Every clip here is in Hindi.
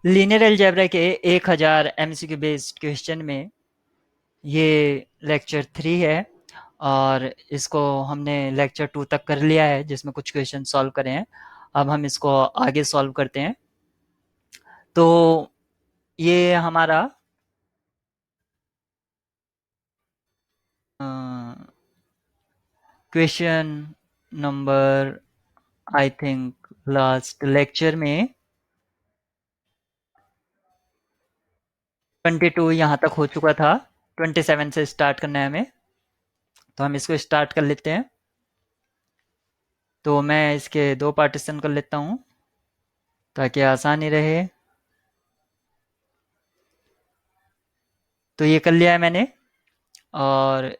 लीनियर अलजेब्रा के 1000 एमसीक्यू बेस्ड क्वेश्चन में ये लेक्चर 3 है और इसको हमने लेक्चर 2 तक कर लिया है जिसमें कुछ क्वेश्चन सॉल्व करे हैं। अब हम इसको आगे सॉल्व करते हैं। तो ये हमारा question number I think last lecture में 22 यहाँ तक हो चुका था। 27 से स्टार्ट करना है हमें, तो हम इसको स्टार्ट कर लेते हैं। तो मैं इसके 2 पार्टीशन कर लेता हूँ ताकि आसानी रहे। तो ये कर लिया है मैंने। और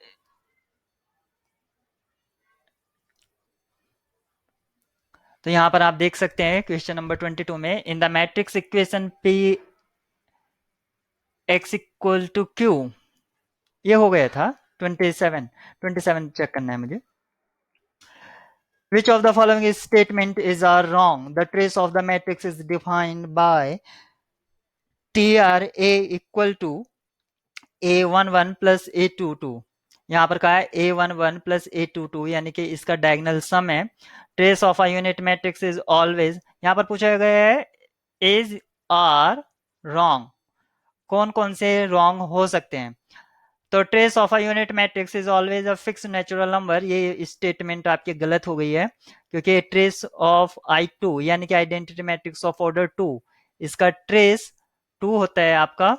तो यहाँ पर आप देख सकते हैं क्वेश्चन नंबर 22 में in the matrix equation P X equal to Q, ये हो गया था 27 चेक करना है मुझे। Which of the following statement is are wrong? The trace of the matrix is defined by TRA equal to A11 plus A22। यहाँ पर कहा है A11 plus A22 यानी कि इसका डायगोनल सम है। Trace of a unit matrix is always, यहाँ पर पूछा गया है इज आर रॉन्ग, कौन कौन से रॉन्ग हो सकते हैं। तो trace of a unit matrix is always a fix natural number, ये स्टेटमेंट आपकी गलत हो गई है क्योंकि ट्रेस ऑफ I2 यानी कि आइडेंटिटी मैट्रिक्स ऑफ ऑर्डर 2, इसका ट्रेस 2 होता है आपका।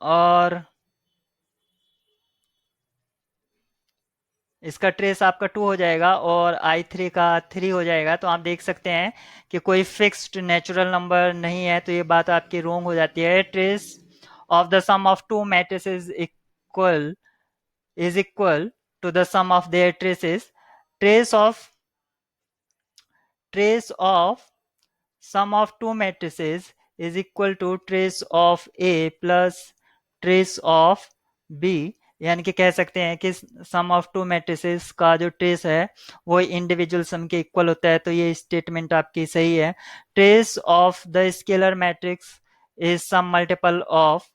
और इसका ट्रेस आपका 2 हो जाएगा और I3 का 3 हो जाएगा। तो आप देख सकते हैं कि कोई फिक्स्ड नेचुरल नंबर नहीं है, तो ये बात आपकी रोंग हो जाती है। Trace of the sum of two matrices equal to the sum of their traces. Trace of sum of two matrices is equal to trace of A plus trace of B, यानी कि कह सकते हैं कि सम ऑफ टू मैट्रिसेस का जो ट्रेस है वो इंडिविजुअल सम के इक्वल होता है। तो ये स्टेटमेंट आपकी सही है। Trace of the scalar matrix is some multiple of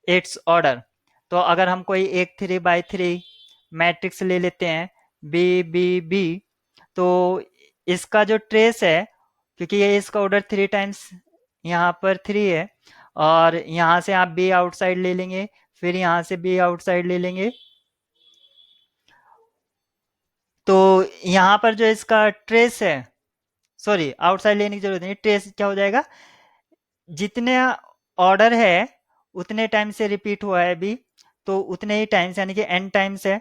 its order. तो अगर हम कोई एक 3 by 3 मैट्रिक्स ले लेते हैं बी, तो इसका जो ट्रेस है, क्योंकि ये इसका ऑर्डर 3 टाइम्स यहाँ पर 3 है, और यहाँ से आप बी आउटसाइड ले लेंगे, फिर यहाँ से बी आउटसाइड ले लेंगे, तो यहाँ पर जो इसका ट्रेस है, सॉरी आउटसाइड लेने की जरूरत नहीं, ट्रेस क्या हो जाएगा, जितने ऑर्डर है उतने टाइम से रिपीट हुआ है बी, तो उतने ही टाइम्स यानी कि एन टाइम्स है,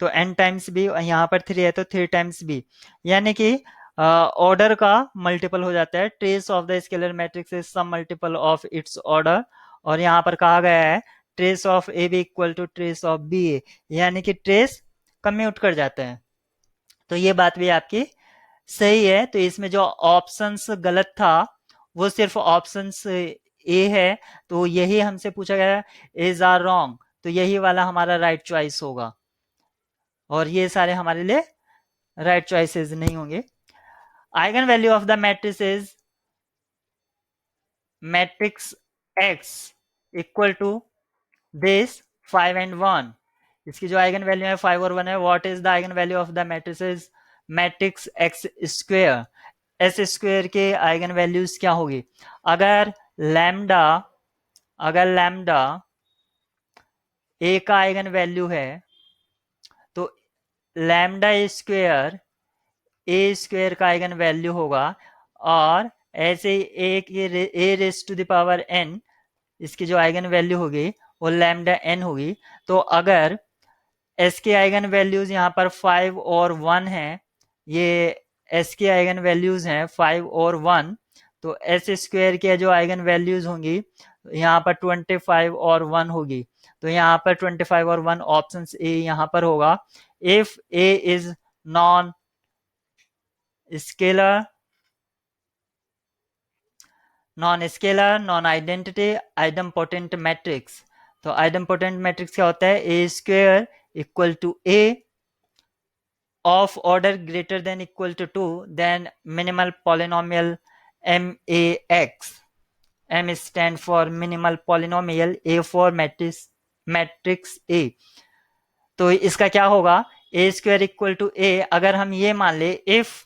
तो एन टाइम्स बी, यहाँ पर 3 है तो 3 टाइम्स बी, यानी कि ऑर्डर का मल्टीपल हो जाता है। Trace of the scalar matrix is some multiple of its order. और यहाँ पर कहा गया है trace of A B equal to trace of B A, यानी कि ट्रेस कम्यूट कर जाता है। तो ये बात भी आपकी सही है। तो इसमें जो ऑप्शंस गलत था वो सिर्फ ऑप्शंस ए है, तो यही हमसे पूछा गया इज आर रॉन्ग, तो यही वाला हमारा राइट चॉइस होगा, और ये सारे हमारे लिए राइट चॉइसेस नहीं होंगे। Eigen value of the matrices matrix X equal to this 5 and 1, इसकी जो आइगन वैल्यू है 5 और 1 है। What is the eigen value of the matrices matrix x square, S square के आइगन वैल्यूज क्या होगी। अगर लैम्डा अगर लैम्डा ए का आइगन वैल्यू है तो लैम्डा स्क्वेयर ए स्क्वेयर का आइगन वैल्यू होगा, और ऐसे ही A raise to the power n, इसकी जो आइगन वैल्यू होगी वो लैम्डा एन होगी। तो अगर एस के आइगन वैल्यूज यहाँ पर 5 और 1 है, ये एस के आइगन वैल्यूज हैं 5 और 1, तो एस स्क्वेयर के जो आइगन वैल्यूज होंगी यहाँ पर 25 और 1 होगी। तो यहाँ पर 25 और 1 ऑप्शन ए यहाँ पर होगा। If A is non scalar non identity idempotent matrix, तो आइडमपोटेंट मैट्रिक्स क्या होता है, A square equal to A of order greater than equal to 2, then minimal polynomial MAX. M stand for minimal polynomial, A for matrix A. तो इसका क्या होगा, A square equal to A, अगर हम ये मान ले if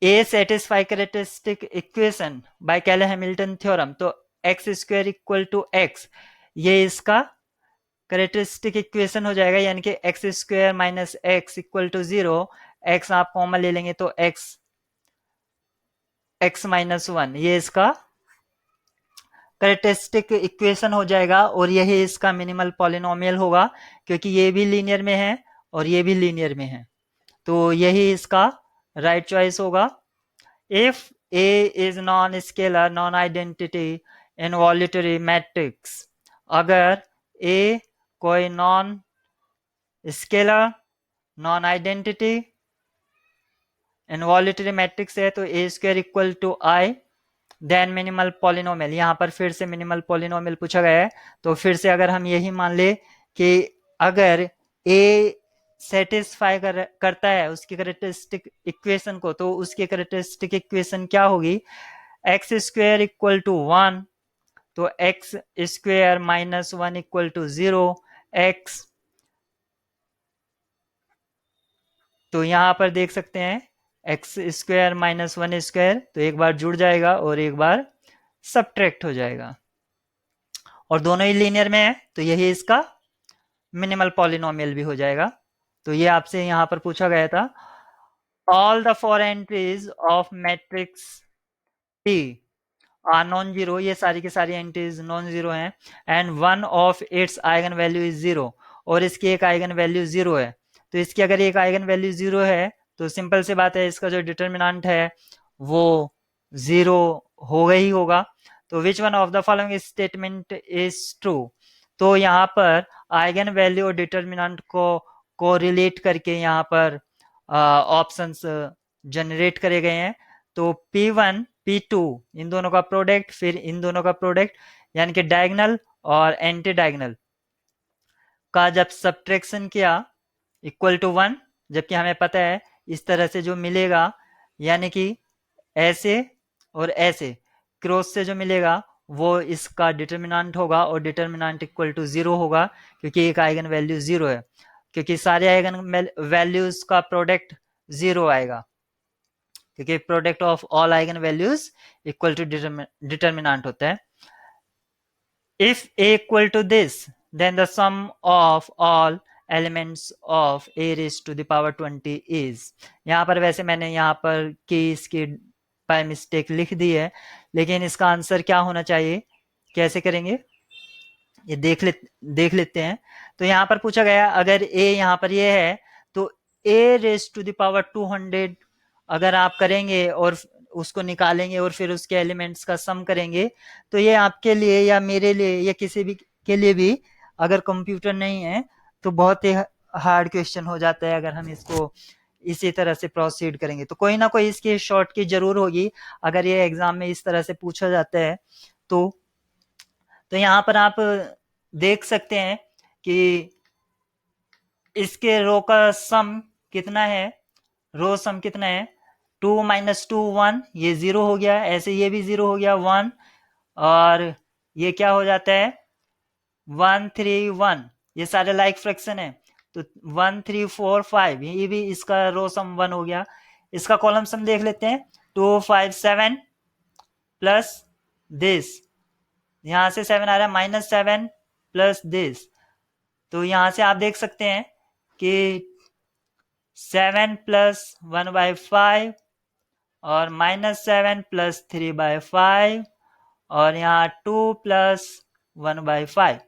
A satisfy characteristic equation by Cayley Hamilton theorem, तो x square equal to x, ये इसका कैरेक्टरिस्टिक इक्वेशन हो जाएगा, यानी कि x square minus x equal to 0, x आप कॉमन ले लेंगे तो एक्स माइनस 1, ये इसका कैरेक्टरिस्टिक इक्वेशन हो जाएगा, और यही इसका मिनिमल पॉलिनोमियल होगा, क्योंकि ये भी लीनियर में है और ये भी लीनियर में है, तो यही इसका राइट चॉइस होगा। If A is non scalar non identity involutory matrix, अगर ए कोई non scalar non identity involutory matrix है, तो A square equal to I, then minimal polynomial, यहाँ पर फिर से मिनिमल पॉलिनोमियल पूछा गया है, तो फिर से अगर हम यही मान ले कि अगर ए सेटिस्फाई करता है उसकी कैरेक्टरिस्टिक इक्वेशन को, तो उसकी कैरेक्टरिस्टिक इक्वेशन क्या होगी, एक्स स्क्वायर इक्वल टू 1, तो x square minus 1 equal to 0, X, तो यहाँ पर देख सकते हैं एक्स स्क्वायर माइनस 1 स्क्वायर, तो एक बार जुड़ जाएगा और एक बार सब्ट्रैक्ट हो जाएगा, और दोनों ही लीनियर में है, तो यही इसका मिनिमल पॉलिनोमियल भी हो जाएगा। तो ये आपसे यहाँ पर पूछा गया था, all the four entries of matrix P are non zero, ये सारी की सारी एंट्रीज नॉन जीरो हैं, and one of its eigen value is zero, और इसकी एक आइगन वैल्यू जीरो है, तो इसकी अगर एक आइगन वैल्यू जीरो है, तो सिंपल सी बात है इसका जो डिटर्मिनेंट है वो जीरो होगा ही होगा। तो विच one of the following statement is true, तो यहाँ पर आइगन वैल्यू और डिटर्मिनेंट को रिलेट करके यहाँ पर ऑप्शंस जनरेट करे गए हैं, तो P1 P2 इन दोनों का प्रोडक्ट, फिर इन दोनों का प्रोडक्ट, यानी कि डायगोनल और एंटी डायगोनल का जब सब्ट्रैक्शन किया इक्वल टू 1, जबकि हमें पता है इस तरह से जो मिलेगा, यानी कि ऐसे और ऐसे क्रॉस से जो मिलेगा वो इसका डिटर्मिनेंट होगा, और डिटर्मिनेंट इक्वल टू 0 होगा, क्योंकि एक आइगन वैल्यू 0 है, क्योंकि सारे आइगन वैल्यूज का प्रोडक्ट 0 आएगा, क्योंकि product of all eigen values equal to determinant होता है। If a equal to this, then the sum of all elements of a raise to the power 20 is, यहाँ पर वैसे मैंने यहाँ पर कीज की बाय मिस्टेक लिख दी है, लेकिन इसका आंसर क्या होना चाहिए, कैसे करेंगे ये देख लेते हैं। तो यहाँ पर पूछा गया अगर a यहाँ पर ये है, तो a raise to the power 200 अगर आप करेंगे और उसको निकालेंगे और फिर उसके एलिमेंट्स का सम करेंगे, तो ये आपके लिए या मेरे लिए या किसी भी के लिए भी अगर कंप्यूटर नहीं है तो बहुत ही हार्ड क्वेश्चन हो जाता है अगर हम इसको इसी तरह से प्रोसीड करेंगे, तो कोई ना कोई इसकी शॉर्ट की जरूर होगी अगर ये एग्जाम में इस तरह से पूछा जाता है। तो यहाँ पर आप देख सकते हैं कि इसके रो का सम कितना है, रो सम कितना है, 2 माइनस 2 1, ये 0 हो गया, ऐसे ये भी 0 हो गया 1, और ये क्या हो जाता है 1 3 1, ये सारे लाइक फ्रैक्शन है, तो 1 3 4 5, ये भी इसका रो सम 1 हो गया। इसका कॉलम सम देख लेते हैं, 2 5 7 प्लस दिस, यहां से 7 आ रहा है, माइनस 7 प्लस दिस, तो यहां से आप देख सकते हैं कि 7 प्लस 1/5 और माइनस 7 प्लस 3/5 और यहाँ 2 प्लस 1/5,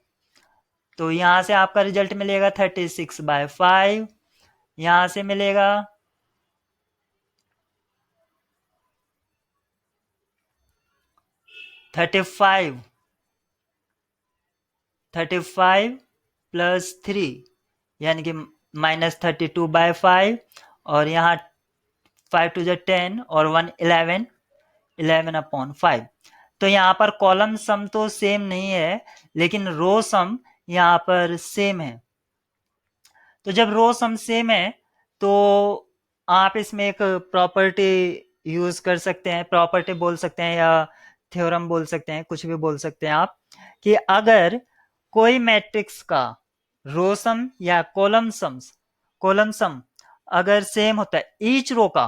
तो यहाँ से आपका रिजल्ट मिलेगा 36/5, यहाँ से मिलेगा 35 प्लस 3 यानी कि माइनस 32/5, और यहाँ 5 टू ज 10 और 1 11/5। तो यहाँ पर कॉलम सम तो सेम नहीं है, लेकिन रो सम यहाँ पर सेम है। तो जब रो सम सेम है तो आप इसमें एक प्रॉपर्टी यूज कर सकते हैं, प्रॉपर्टी बोल सकते हैं या थ्योरम बोल सकते हैं, कुछ भी बोल सकते हैं आप, कि अगर कोई मैट्रिक्स का रो सम या कॉलम सम अगर सेम होता है ईच रो का,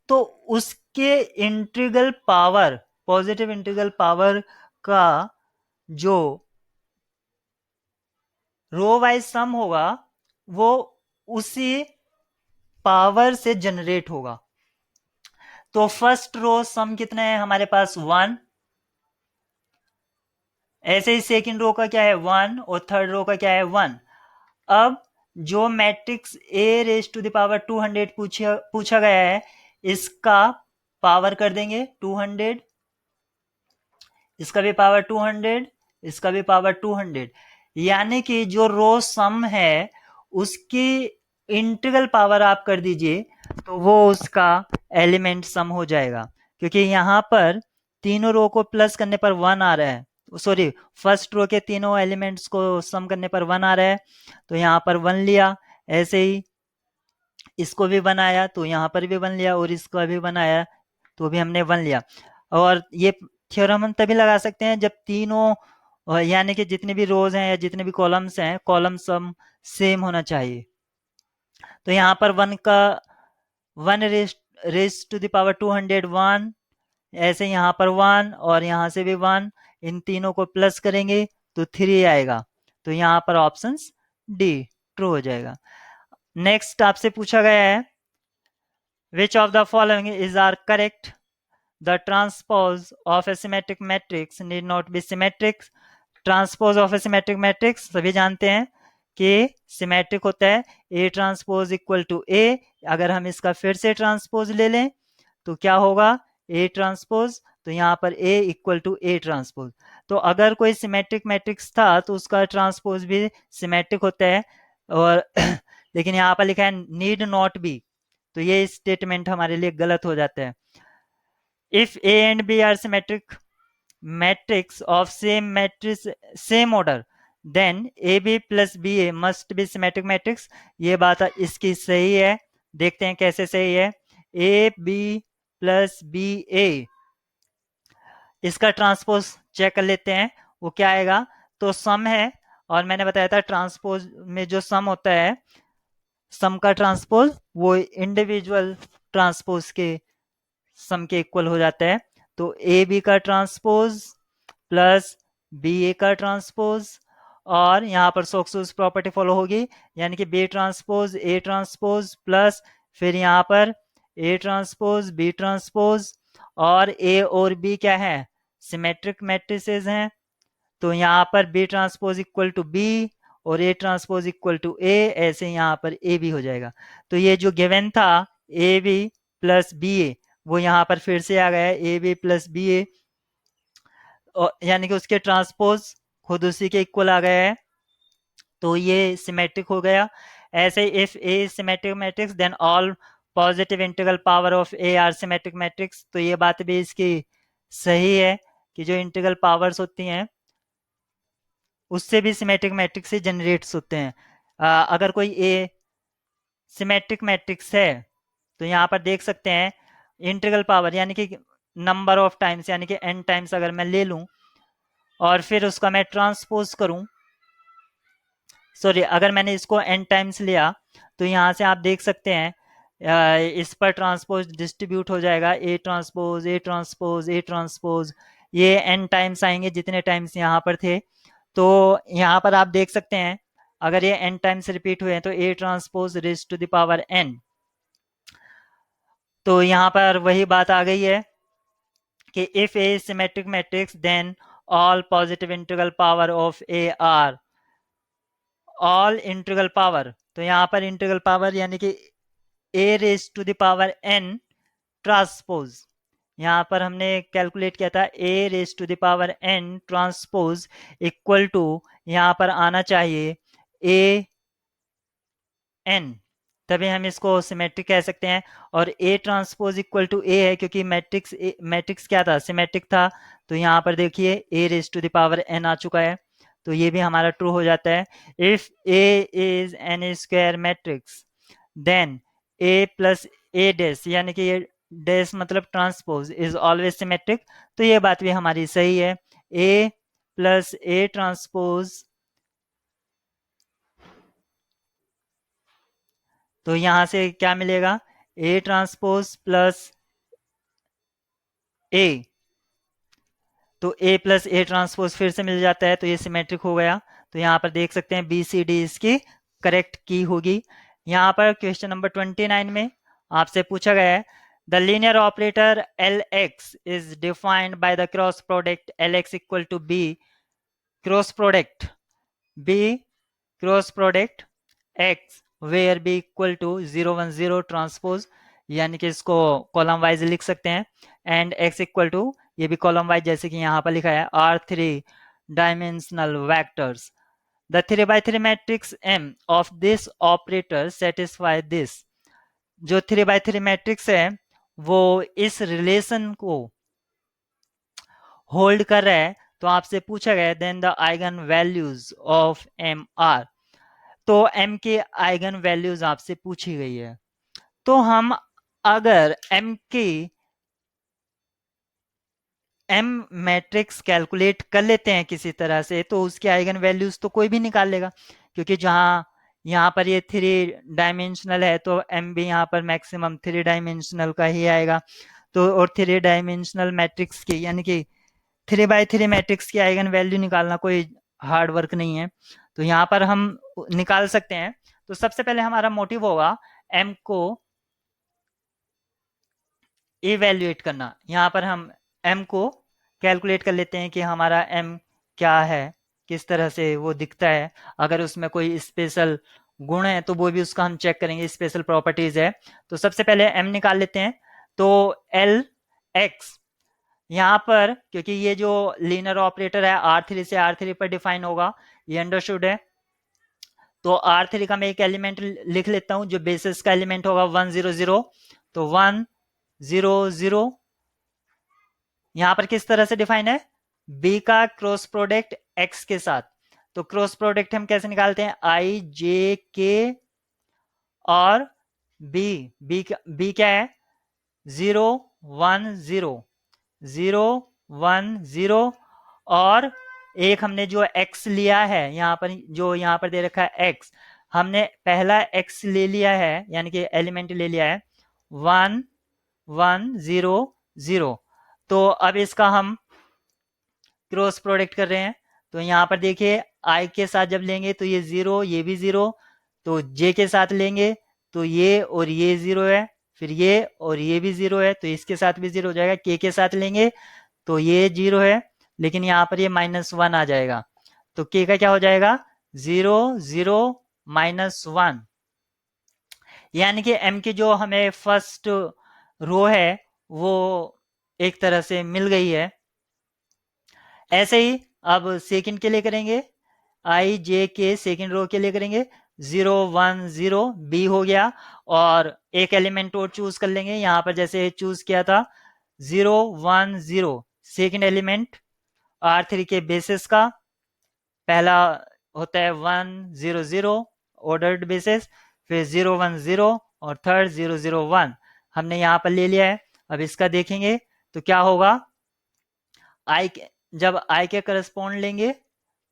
तो उसके integral power, positive integral power का जो रो वाइज सम होगा वो उसी पावर से जनरेट होगा। तो फर्स्ट रो सम कितना है हमारे पास 1, ऐसे ही सेकंड रो का क्या है 1 और थर्ड रो का क्या है 1। अब जो matrix A raise to the power 200 पूछा गया है, इसका पावर कर देंगे 200, इसका भी पावर 200, इसका भी पावर 200, यानी कि जो रो सम है उसकी इंटीग्रल पावर आप कर दीजिए तो वो उसका एलिमेंट सम हो जाएगा, क्योंकि यहां पर तीनों रो को प्लस करने पर 1 आ रहा है, सॉरी फर्स्ट रो के तीनों एलिमेंट्स को सम करने पर 1 आ रहा है, तो यहाँ पर 1 लिया, ऐसे ही इसको भी बनाया तो यहाँ पर भी 1 लिया और इसको भी बनाया तो भी हमने 1 लिया। और ये थ्योरम हम तभी लगा सकते हैं जब तीनों यानी कि जितने भी रोज हैं या जितने भी कॉलम्स हैं, कॉलम सम सेम होना चाहिए। तो यहाँ पर 1 का 1 रेज टू द पावर 201, ऐसे यहाँ पर 1 और यहाँ से भी 1, इन तीनों को प्लस करेंगे तो 3 आएगा, तो यहाँ पर ऑप्शन डी ट्रू हो जाएगा। नेक्स्ट आपसे पूछा गया है which of the following is are correct, the transpose of a symmetric matrix need not be symmetric. Transpose of a symmetric matrix सभी जानते हैं कि सिमेट्रिक होता है A transpose equal to A. अगर हम इसका फिर से ट्रांसपोज ले लें तो क्या होगा ए ट्रांसपोज, तो यहाँ पर ए इक्वल टू ए ट्रांसपोज। तो अगर कोई सिमेट्रिक मैट्रिक्स था तो उसका ट्रांसपोज भी सिमेट्रिक होता है, और लेकिन यहाँ पर लिखा है नीड नॉट बी, तो ये स्टेटमेंट हमारे लिए गलत हो जाता है। If A and B are symmetric matrix of same order then A B plus B A must be symmetric matrix. ये बात इसकी सही है, देखते हैं कैसे सही है। ए बी प्लस बी ए, इसका ट्रांसपोज चेक कर लेते हैं वो क्या आएगा। तो सम है और मैंने बताया था ट्रांसपोज में जो सम होता है, सम का ट्रांसपोज वो इंडिविजुअल ट्रांसपोज के सम के इक्वल हो जाता है। तो ए बी का ट्रांसपोज प्लस बी ए का ट्रांसपोज, और यहाँ पर सोक्सूस प्रॉपर्टी फॉलो होगी, यानी कि B transpose A transpose plus फिर यहाँ पर ए ट्रांसपोज बी ट्रांसपोज, और ए और बी क्या है सिमेट्रिक मैट्रिसेस हैं, तो यहाँ पर B transpose equal to B और A transpose equal to A, ऐसे यहाँ पर ए बी हो जाएगा। तो ये जो गिवन था ए बी प्लस बी ए वो यहाँ पर फिर से आ गया है ए बी प्लस बी ए, यानी कि उसके ट्रांसपोज खुद उसी के इक्वल आ गया है, तो ये सिमेट्रिक हो गया। ऐसे if A symmetric matrix then all positive integral power of A are symmetric matrix. तो ये बात भी इसकी सही है कि जो इंटीग्रल पावर्स होती हैं उससे भी सिमेट्रिक मैट्रिक्स से जनरेट्स होते हैं। अगर कोई ए सिमेट्रिक मैट्रिक्स है तो यहाँ पर देख सकते हैं इंटीग्रल पावर यानी कि नंबर ऑफ टाइम्स यानी कि n टाइम्स अगर मैं ले लूं और फिर उसका मैं ट्रांसपोज करूं, सॉरी अगर मैंने इसको n टाइम्स लिया तो यहाँ से आप देख सकते हैं इस पर ट्रांसपोज डिस्ट्रीब्यूट हो जाएगा, A transpose A transpose A transpose, ये n टाइम्स आएंगे जितने टाइम्स यहाँ पर थे। तो यहाँ पर आप देख सकते हैं अगर ये n टाइम्स रिपीट हुए हैं तो A transpose raise to the power n। तो यहाँ पर वही बात आ गई है कि if A symmetric matrix then all positive integral power of A are all integral power. तो यहाँ पर इंटीग्रल पावर यानी कि A raise to the power n transpose, यहाँ पर हमने कैलकुलेट किया था A raise to the power n transpose equal to यहाँ पर आना चाहिए ए n, तभी हम इसको सिमेट्रिक कह सकते हैं। और ए ट्रांसपोज इक्वल टू ए है क्योंकि मैट्रिक्स क्या था सिमेट्रिक था, तो यहाँ पर देखिए A raise to the power n आ चुका है, तो ये भी हमारा ट्रू हो जाता है। If A is an square matrix then A plus A dash, यानी कि ये डैश मतलब ट्रांसपोज, इज ऑलवेज सिमेट्रिक, तो ये बात भी हमारी सही है। ए प्लस ए ट्रांसपोज, तो यहां से क्या मिलेगा, ए ट्रांसपोज प्लस ए, तो ए प्लस ए ट्रांसपोज फिर से मिल जाता है, तो ये सिमेट्रिक हो गया। तो यहाँ पर देख सकते हैं बी सी डी इसकी करेक्ट की होगी। यहाँ पर क्वेश्चन नंबर 29 में आपसे पूछा गया है the linear operator L X is defined by the cross product L X equal to B cross product B cross product X where B equal to 0 1 0 transpose, यानी कि इसको कॉलम वाइज लिख सकते हैं, एंड एक्स इक्वल टू, ये भी कॉलम वाइज जैसे कि यहाँ पर लिखा है, R three dimensional vectors. The 3 by 3 matrix M of this operator satisfy this. जो 3 by 3 मैट्रिक्स है वो इस रिलेशन को होल्ड कर रहा है। तो आपसे पूछा गया then the eigen values of M are, तो m के आइगन वैल्यूज आपसे पूछी गई है। तो हम अगर m मैट्रिक्स कैलकुलेट कर लेते हैं किसी तरह से, तो उसके आइगन वैल्यूज तो कोई भी निकाल लेगा, क्योंकि जहां यहाँ पर ये 3 डायमेंशनल है तो m भी यहाँ पर मैक्सिमम 3 डायमेंशनल का ही आएगा। तो और 3 डायमेंशनल मैट्रिक्स की, यानी कि 3 by 3 मैट्रिक्स की आइगन वैल्यू निकालना कोई हार्ड वर्क नहीं है, तो यहाँ पर हम निकाल सकते हैं। तो सबसे पहले हमारा मोटिव होगा m को इवेल्युएट करना। यहाँ पर हम m को कैलकुलेट कर लेते हैं कि हमारा m क्या है, किस तरह से वो दिखता है। अगर उसमें कोई स्पेशल गुण है तो वो भी उसका हम चेक करेंगे, स्पेशल प्रॉपर्टीज है। तो सबसे पहले m निकाल लेते हैं। तो एल एक्स, यहाँ पर क्योंकि ये जो लीनियर ऑपरेटर है R3 से R3 पर डिफाइन होगा, ये अंडरस्टूड है। तो R3 का मैं एक एलिमेंट लिख लेता हूं जो बेसिस का एलिमेंट होगा 1 0 0। तो 1 0 0 यहां पर किस तरह से डिफाइन है, B का क्रॉस प्रोडक्ट X के साथ। तो क्रॉस प्रोडक्ट हम कैसे निकालते हैं, I J K और B क्या है, 0 1 0 0 1 0, और एक हमने जो x लिया है यहाँ पर, जो यहाँ पर दे रखा है x, हमने पहला x ले लिया है, यानी कि एलिमेंट ले लिया है 1 1 0 0। तो अब इसका हम क्रॉस प्रोडक्ट कर रहे हैं। तो यहाँ पर देखिए i के साथ जब लेंगे तो ये 0, ये भी 0, तो j के साथ लेंगे तो ये और ये 0 है, फिर ये और ये भी 0 है, तो इसके साथ भी 0 हो जाएगा। k के साथ लेंगे तो ये 0 है, लेकिन यहाँ पर ये -1 आ जाएगा, तो k का क्या हो जाएगा, 0 0 -1, यानी कि m की जो हमें फर्स्ट रो है वो एक तरह से मिल गई है। ऐसे ही अब सेकंड के लिए करेंगे, आई जे के सेकंड रो के लिए करेंगे 0 1 0 बी हो गया, और एक एलिमेंट और चूज कर लेंगे। यहाँ पर जैसे चूज किया था 0 1 0 सेकंड एलिमेंट R3 के बेसिस का, पहला होता है 1 0 0 ऑर्डर्ड बेसिस, फिर 0 1 0 और थर्ड 0 0 1 हमने यहाँ पर ले लिया है। अब इसका देखेंगे तो क्या होगा, आई जब आई के करस्पॉन्ड लेंगे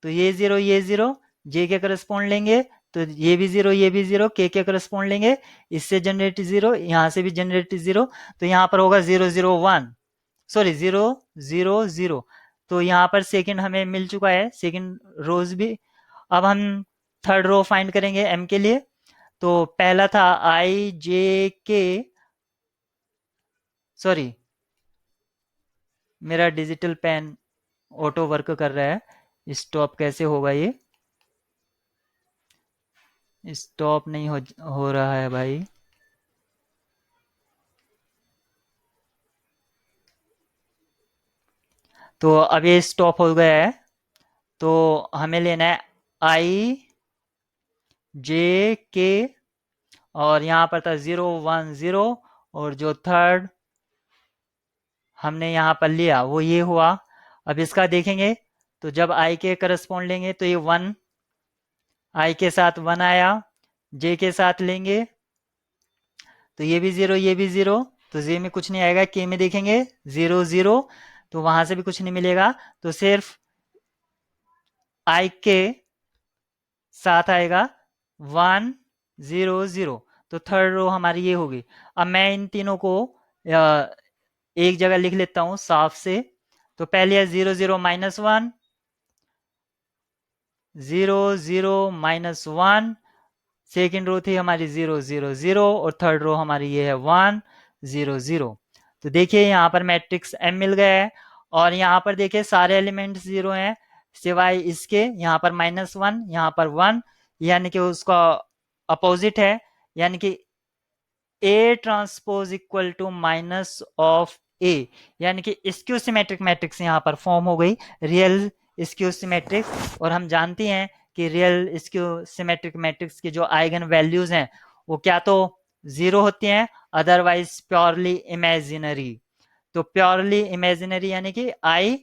तो ये 0 जे के करस्पॉन्ड लेंगे तो ये भी 0 ये भी 0, के करस्पॉन्ड लेंगे इससे जनरेट 0, यहाँ से भी जनरेट 0, तो यहाँ पर होगा 0 0 1, सॉरी 0 0 0। तो यहाँ पर सेकंड हमें मिल चुका है, सेकंड रोज भी। अब हम थर्ड रो फाइंड करेंगे m के लिए। तो पहला था आई जे के, सॉरी मेरा डिजिटल पेन ऑटो वर्क कर रहा है, स्टॉप कैसे होगा, ये स्टॉप नहीं हो रहा है भाई। तो अब ये स्टॉप हो गया है, तो हमें लेना है आई जे के, और यहाँ पर था 0 1 0, और जो थर्ड हमने यहाँ पर लिया वो ये हुआ। अब इसका देखेंगे तो जब आई के करस्पॉन्ड लेंगे तो ये 1, आई के साथ 1 आया, जे के साथ लेंगे तो ये भी 0, ये भी 0, तो जे में कुछ नहीं आएगा, के में देखेंगे 0 0, तो वहां से भी कुछ नहीं मिलेगा, तो सिर्फ आई के साथ आएगा 1 0 0, तो थर्ड रो हमारी ये होगी। अब मैं इन तीनों को एक जगह लिख लेता हूं साफ से। तो पहले है 0 0 -1, 0 0 -1, सेकेंड रो थी हमारी 0 0 0, और थर्ड रो हमारी ये है 1 0 0। तो देखिए यहाँ पर मैट्रिक्स एम मिल गया है, और यहाँ पर देखिए सारे एलिमेंट्स 0 हैं सिवाय इसके, यहाँ पर -1, यहाँ पर 1, यानी कि उसका अपोजिट है, यानी कि A transpose equal to minus of A, यानी कि स्क्यू सिमेट्रिक मैट्रिक्स यहाँ पर फॉर्म हो गई, रियल स्क्यू सिमेट्रिक। और हम जानते हैं कि रियल स्क्यू सिमेट्रिक मैट्रिक्स की जो आइगन वैल्यूज हैं वो क्या तो 0 होती हैं, अदरवाइज प्योरली इमेजिनरी। तो प्योरली इमेजिनरी यानी कि आई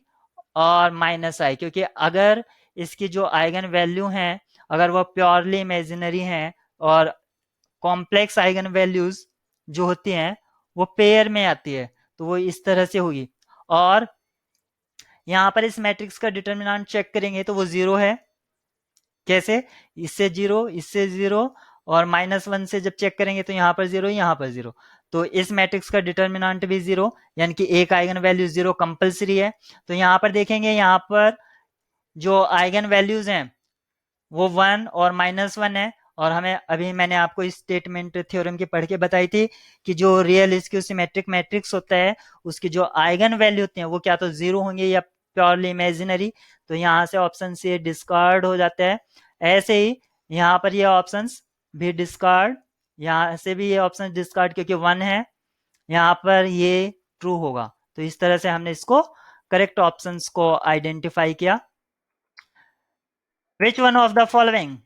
और माइनस आई, क्योंकि अगर इसकी जो आइगन वैल्यू हैं अगर वो प्योरली इमेजिनरी हैं और कॉम्प्लेक्स आइगन वैल्यूज जो होती हैं वो पेयर में आती है, तो वो इस तरह से होगी। और यहाँ पर इस मैट्रिक्स का डिटर्मिनेंट चेक करेंगे तो वो 0 है। कैसे? इससे 0, इससे 0, और -1 से जब चेक करेंगे तो यहाँ पर 0, यहाँ पर 0, तो इस मैट्रिक्स का डिटर्मिनेंट भी 0, यानी कि एक आइगन वैल्यू 0 कंपलसरी है। तो यहाँ पर देखेंगे, यहाँ पर जो आइगन वैल्यूज हैं वो 1 और -1 है, और हमें अभी मैंने आपको इस स्टेटमेंट थ्योरम की पढ़ के बताई थी कि जो रियल स्क्यू सिमेट्रिक मैट्रिक्स होता है उसकी जो आइगन वैल्यू होती है वो क्या तो 0 होंगे या प्योरली इमेजिनरी। तो यहाँ से ऑप्शन से डिस्कार्ड हो जाता है। ऐसे ही यहाँ पर ये ऑप्शंस भी डिस्कार्ड, यहाँ से भी ये ऑप्शन डिस्कार्ड, क्योंकि 1 है, यहाँ पर ये ट्रू होगा। तो इस तरह से हमने इसको करेक्ट ऑप्शंस को आइडेंटिफाई किया। Which one of the following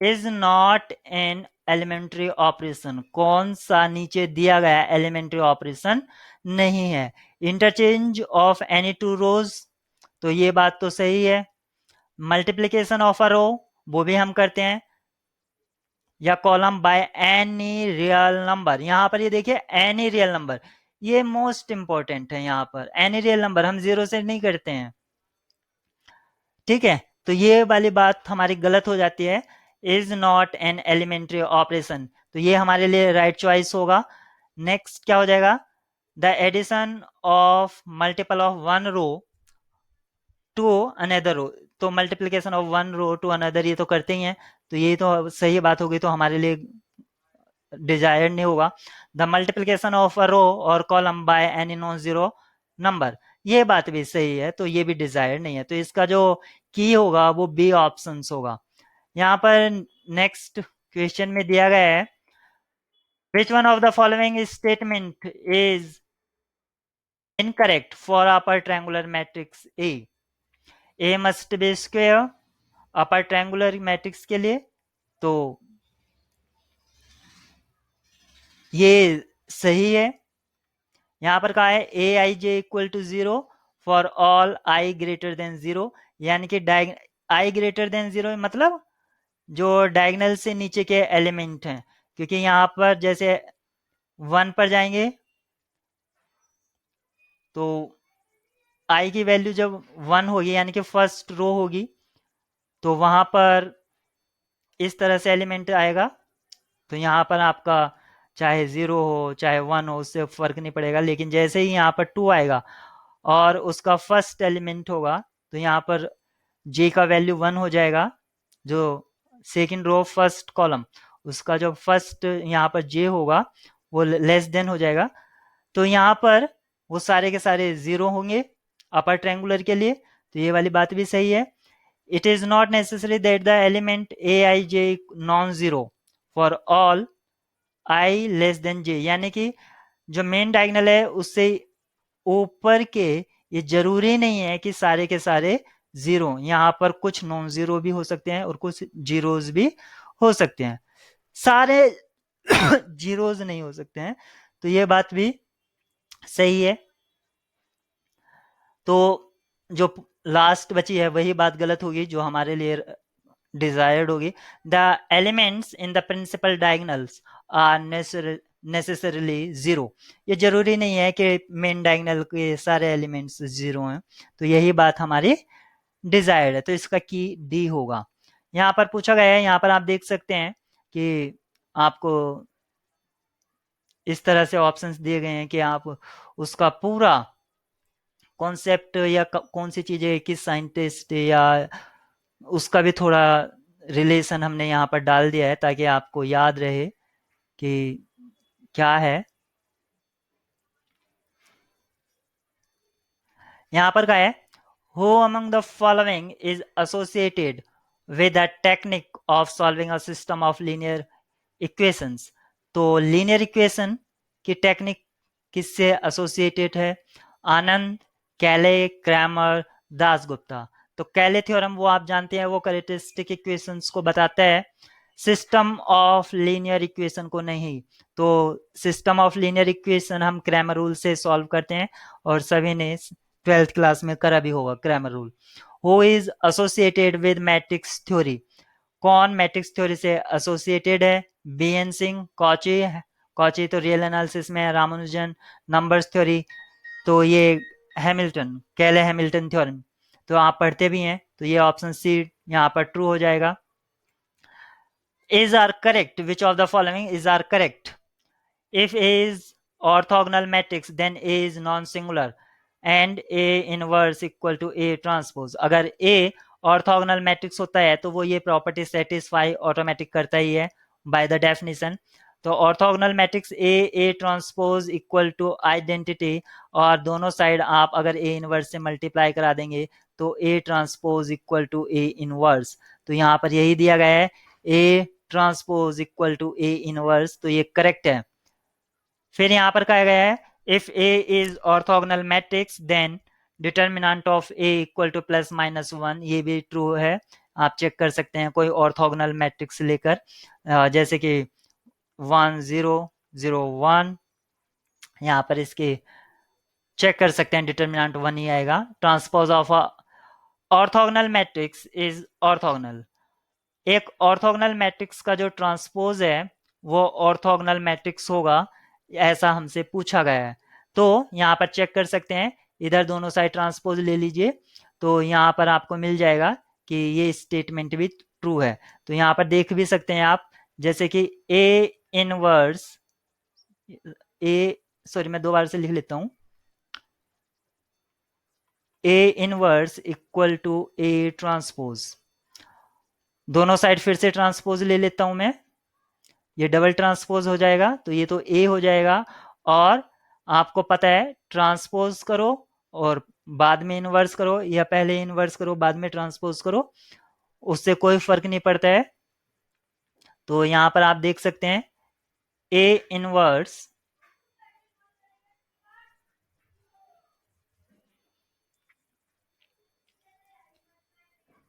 is not an elementary operation? कौन सा नीचे दिया गया एलिमेंट्री ऑपरेशन नहीं है? Interchange of any two rows, तो ये बात तो सही है। मल्टीप्लीकेशन ऑफ अ रो, वो भी हम करते हैं। या column by any real number, यहां पर ये देखिए एनी रियल नंबर, ये मोस्ट इंपॉर्टेंट है। यहां पर एनी रियल नंबर हम 0 से नहीं करते हैं, ठीक है? तो ये वाली बात हमारी गलत हो जाती है, is not an elementary operation, तो ये हमारे लिए राइट चॉइस होगा। नेक्स्ट क्या हो जाएगा? The addition of multiple of one row to another row, तो multiplication of one row to another ये तो करते ही हैं, तो ये तो सही बात होगी, तो हमारे लिए डिजायर्ड नहीं होगा। द मल्टीप्लीकेशन ऑफ अ रो और column by any non zero number, ये बात भी सही है, तो ये भी डिजायर्ड नहीं है, तो इसका जो की होगा वो बी ऑप्शन होगा। यहाँ पर नेक्स्ट क्वेश्चन में दिया गया है, विच one of the following statement is incorrect for upper triangular matrix A must B square, upper triangular matrix के लिए तो ये सही है। यहां पर कहा है a i j equal to 0 for all i greater than 0, यानी कि आई ग्रेटर देन 0 मतलब जो डायगनल से नीचे के एलिमेंट हैं, क्योंकि यहाँ पर जैसे 1 पर जाएंगे तो आई की वैल्यू जब 1 होगी यानी कि फर्स्ट रो होगी, तो वहां पर इस तरह से एलिमेंट आएगा। तो यहाँ पर आपका चाहे 0 हो चाहे 1 हो उससे फर्क नहीं पड़ेगा, लेकिन जैसे ही यहाँ पर 2 आएगा और उसका फर्स्ट एलिमेंट होगा तो यहाँ पर जे का वैल्यू 1 हो जाएगा, जो सेकंड रो फर्स्ट कॉलम उसका जो फर्स्ट यहाँ पर जे होगा वो लेस देन हो जाएगा, तो यहाँ पर वो सारे के सारे 0 होंगे अपर ट्रायंगुलर के लिए, तो ये वाली बात भी सही है। It is not necessary that the element a i j non zero for all i less than j, यानी कि जो मेन डायगोनल है उससे ऊपर के ये जरूरी नहीं है कि सारे के सारे 0, यहाँ पर कुछ नॉन जीरो भी हो सकते हैं और कुछ जीरोज भी हो सकते हैं, सारे जीरोज नहीं हो सकते हैं, तो ये बात भी सही है। तो जो लास्ट बची है वही बात गलत होगी जो हमारे लिए डिजायर्ड होगी। The elements in the principal diagonals are necessarily zero. ये जरूरी नहीं है कि मेन डायगोनल के सारे एलिमेंट्स जीरो हैं, तो यही बात हमारी डिजायर्ड है, तो इसका की डी होगा। यहाँ पर पूछा गया है, यहाँ पर आप देख सकते हैं कि आपको इस तरह से ऑप्शंस दिए गए हैं कि आप उसका पूरा कॉन्सेप्ट या कौन सी चीजें किस साइंटिस्ट या उसका भी थोड़ा रिलेशन हमने यहाँ पर डाल दिया है ताकि आपको याद रहे कि क्या है। यहाँ पर क्या है, who among the following is associated with the technique of solving a system of linear equations. तो लीनियर इक्वेशन की टेक्निक किससे एसोसिएटेड है? आनंद, कैले, क्रैमर, दासगुप्ता। तो कैले थ्योरम वो आप जानते हैं, वो कैरेक्टरिस्टिक इक्वेशंस को बताता है, सिस्टम ऑफ लीनियर इक्वेशन को नहीं। तो सिस्टम ऑफ लीनियर इक्वेशन हम क्रैमर रूल से सॉल्व करते हैं, और सभी ने 12th क्लास में करा भी होगा Cramer rule. Who is associated with matrix theory? कौन मैट्रिक्स थ्योरी से एसोसिएटेड है? B N Singh, Cauchy. Cauchy तो रियल एनालिसिस में है। रामानुजन नंबर्स थ्योरी, तो ये हैमिल्टन, कैले हैमिल्टन थ्योरम तो आप पढ़ते भी हैं, तो ये ऑप्शन सी यहाँ पर ट्रू हो जाएगा। is are correct, which of the following is are correct? If A is orthogonal matrix, then A is non-singular and A inverse equal to A transpose। अगर A orthogonal matrix होता है तो वो ये प्रॉपर्टी सेटिस्फाई ऑटोमेटिक करता ही है बाय द डेफिनेशन। तो orthogonal matrix A transpose equal to identity, और दोनों साइड आप अगर ए इनवर्स से मल्टीप्लाई करा देंगे तो A transpose equal to A inverse. तो यहाँ पर यही दिया गया है, A transpose equal to A inverse, तो ये करेक्ट है। फिर यहाँ पर कहा गया है, if A is orthogonal matrix then determinant of A equal to plus minus one, ये भी ट्रू है। आप चेक कर सकते हैं कोई ऑर्थोगोनल मैट्रिक्स लेकर, जैसे कि 1 0 0 1, यहाँ पर इसके चेक कर सकते हैं, डिटर्मिनेंट 1 ही आएगा। Transpose of orthogonal matrix is orthogonal. एक ऑर्थोगोनल मैट्रिक्स का जो ट्रांसपोज है वो ऑर्थोगोनल मैट्रिक्स होगा, ऐसा हमसे पूछा गया है। तो यहाँ पर चेक कर सकते हैं, इधर दोनों साइड ट्रांसपोज ले लीजिए, तो यहाँ पर आपको मिल जाएगा कि ये स्टेटमेंट भी ट्रू है। तो यहाँ पर देख भी सकते हैं आप, जैसे कि ए इनवर्स ए, सॉरी मैं दोबारा से लिख लेता हूं, A inverse equal to A transpose. दोनों साइड फिर से ट्रांसपोज ले लेता हूं मैं, ये डबल ट्रांसपोज हो जाएगा, तो ये तो ए हो जाएगा। और आपको पता है ट्रांसपोज करो और बाद में इनवर्स करो, या पहले इनवर्स करो बाद में ट्रांसपोज करो, उससे कोई फर्क नहीं पड़ता है। तो यहां पर आप देख सकते हैं ए इनवर्स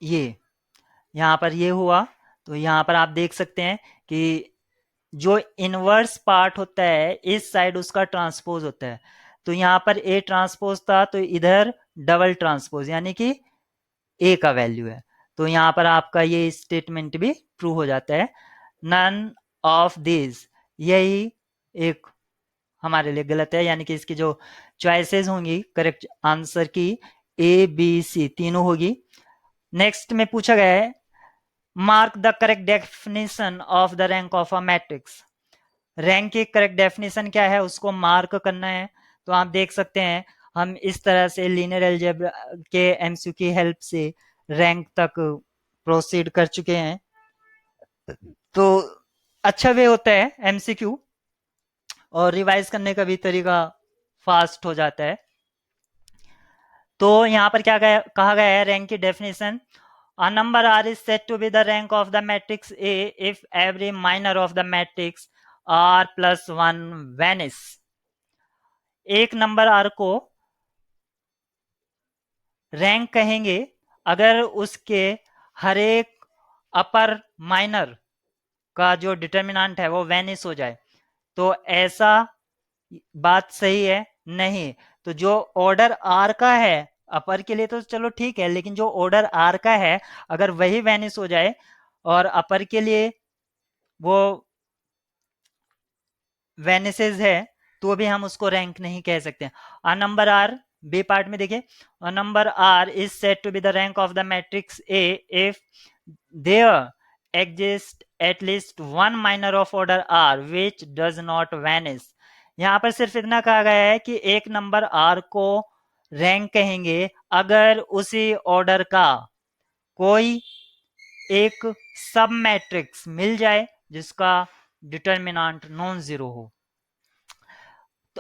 ये यहाँ पर ये हुआ, तो यहाँ पर आप देख सकते हैं कि जो इनवर्स पार्ट होता है इस साइड उसका ट्रांसपोज होता है। तो यहाँ पर ए ट्रांसपोज था, तो इधर डबल ट्रांसपोज, यानी कि ए का वैल्यू है। तो यहाँ पर आपका ये स्टेटमेंट भी ट्रू हो जाता है। नन ऑफ दिस, यही एक हमारे लिए गलत है, यानी कि इसकी जो चॉइसेस होंगी करेक्ट आंसर की ए बी सी तीनों होगी। नेक्स्ट में पूछा गया है, mark the correct definition of the rank of a matrix. Rank की करेक्ट डेफिनेशन क्या है उसको मार्क करना है। तो आप देख सकते हैं हम इस तरह से लीनियर अलजेब्रा के एमसीक्यू की हेल्प से रैंक तक प्रोसीड कर चुके हैं। तो अच्छा वे होता है एमसीक्यू, और रिवाइज करने का भी तरीका फास्ट हो जाता है। तो यहाँ पर क्या कहा गया है रैंक की definition, a number R is said to be the rank of the matrix A if every minor of the matrix R plus 1 vanish। एक नंबर R को रैंक कहेंगे अगर उसके हर एक अपर माइनर का जो डिटर्मिनेंट है वो वैनिश हो जाए। तो ऐसा बात सही है नहीं, तो जो ऑर्डर आर का है अपर के लिए तो चलो ठीक है, लेकिन जो ऑर्डर आर का है अगर वही वैनिश हो जाए और अपर के लिए वो वेनिसेस है तो भी हम उसको रैंक नहीं कह सकते। A number R, B part में देखिए, a number are is said to be the rank of the matrix A if there exist at least one minor of order R which does not vanish. यहाँ पर सिर्फ इतना कहा गया है कि एक नंबर आर को रैंक कहेंगे अगर उसी ऑर्डर का कोई एक सब मैट्रिक्स मिल जाए जिसका डिटर्मिनांट नॉन जीरो हो।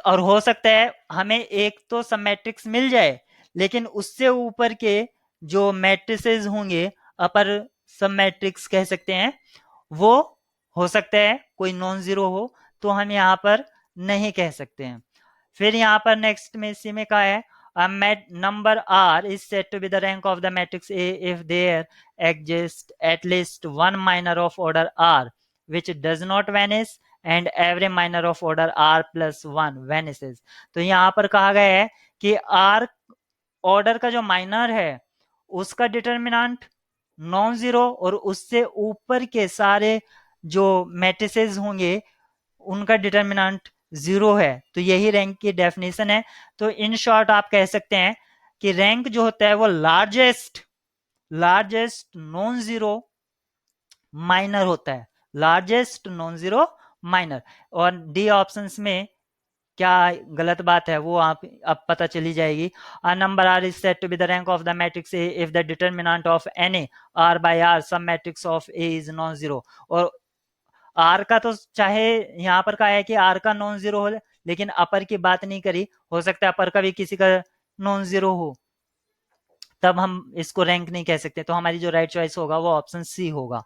और हो सकता है हमें एक तो सब मैट्रिक्स मिल जाए लेकिन उससे ऊपर के जो मैट्रिसेस होंगे अपर सब मैट्रिक्स कह सकते हैं, वो हो सकता है कोई नॉन जीरो हो, तो हम यहाँ पर नहीं कह सकते हैं। फिर यहाँ पर नेक्स्ट में इसी में कहा है number r is said to be the rank of the matrix A if there exists at least one minor of order r which does not vanish and every minor of order r plus one vanishes। तो यहाँ पर कहा गया है कि r ऑर्डर का जो माइनर है उसका डिटर्मिनेंट नॉन जीरो और उससे ऊपर के सारे जो मैट्रिसेस होंगे उनका डिटर्मिनेंट जीरो है। तो यही रैंक की डेफिनेशन है। तो इन शॉर्ट आप कह सकते हैं कि रैंक जो होता है वो largest largest non zero minor होता है, लार्जेस्ट नॉन जीरो माइनर। और डी ऑप्शंस में क्या गलत बात है वो आप अब पता चली जाएगी। A number are is said to be the rank of the matrix A if the determinant of any r by r submatrix of A is non zero. और आर का तो चाहे यहाँ पर कहा है कि आर का नॉन जीरो हो, लेकिन अपर की बात नहीं करी, हो सकता है अपर का भी किसी का नॉन जीरो हो, तब हम इसको रैंक नहीं कह सकते। तो हमारी जो राइट चॉइस होगा वो ऑप्शन सी होगा।